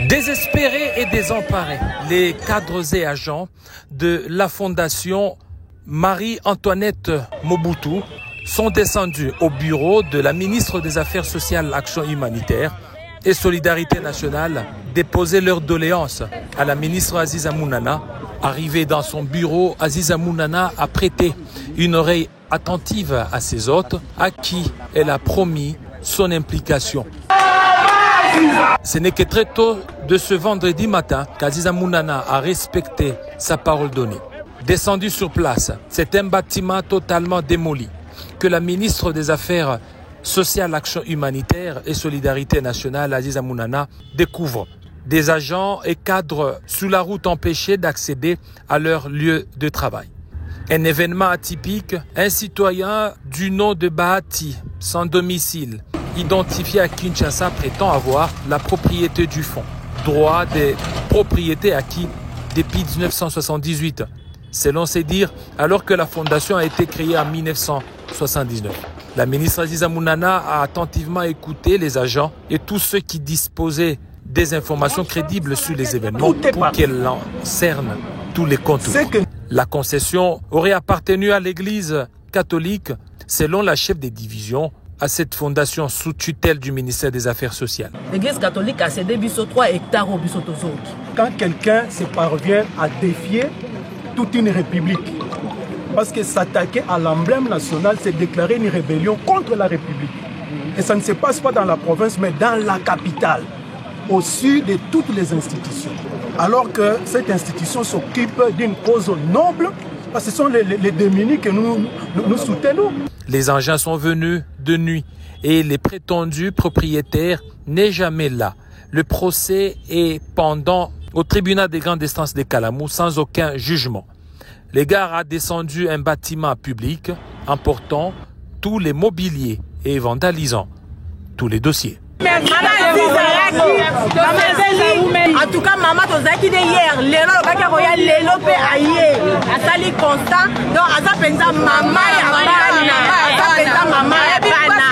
Désespérés et désemparés, les cadres et agents de la fondation Marie-Antoinette Mobutu sont descendus au bureau de la ministre des Affaires sociales, Action humanitaire et Solidarité nationale déposer leurs doléances à la ministre Aziza Mounana. Arrivé dans son bureau, Aziza Mounana a prêté une oreille attentive à ses hôtes, à qui elle a promis son implication. Ce n'est que très tôt de ce vendredi matin qu'Aziza Mounana a respecté sa parole donnée. Descendu sur place, c'est un bâtiment totalement démoli que la ministre des Affaires sociales, Action humanitaire et Solidarité nationale, Aziza Mounana, découvre. Des agents et cadres sous la route empêchés d'accéder à leur lieu de travail. Un événement atypique, un citoyen du nom de Bahati, sans domicile, identifié à Kinshasa, prétend avoir la propriété du fonds, droit des propriétés acquis depuis 1978, selon ses dires, alors que la fondation a été créée en 1979. La ministre Aziza Mounana a attentivement écouté les agents et tous ceux qui disposaient des informations crédibles sur les événements pour qu'elle en cerne tous les contours. La concession aurait appartenu à l'Église catholique, selon la chef des divisions, à cette fondation sous tutelle du ministère des Affaires sociales. L'Église catholique a cédé 3 hectares au Bissotozoki. Quand quelqu'un se parvient à défier toute une république, parce que s'attaquer à l'emblème national, c'est déclarer une rébellion contre la République. Et ça ne se passe pas dans la province, mais dans la capitale, au-dessus de toutes les institutions. Alors que cette institution s'occupe d'une cause noble, parce que ce sont les démunis que nous soutenons. Les engins sont venus de nuit et les prétendus propriétaires n'est jamais là. Le procès est pendant au tribunal des grandes instances de Kalamou sans aucun jugement. Les gars a descendu un bâtiment public emportant tous les mobiliers et vandalisant tous les dossiers. En tout cas, maman, tu as dit hier, l'élo, l'élo peut ailler. À ça, constant. Donc, à ça, maman, maman,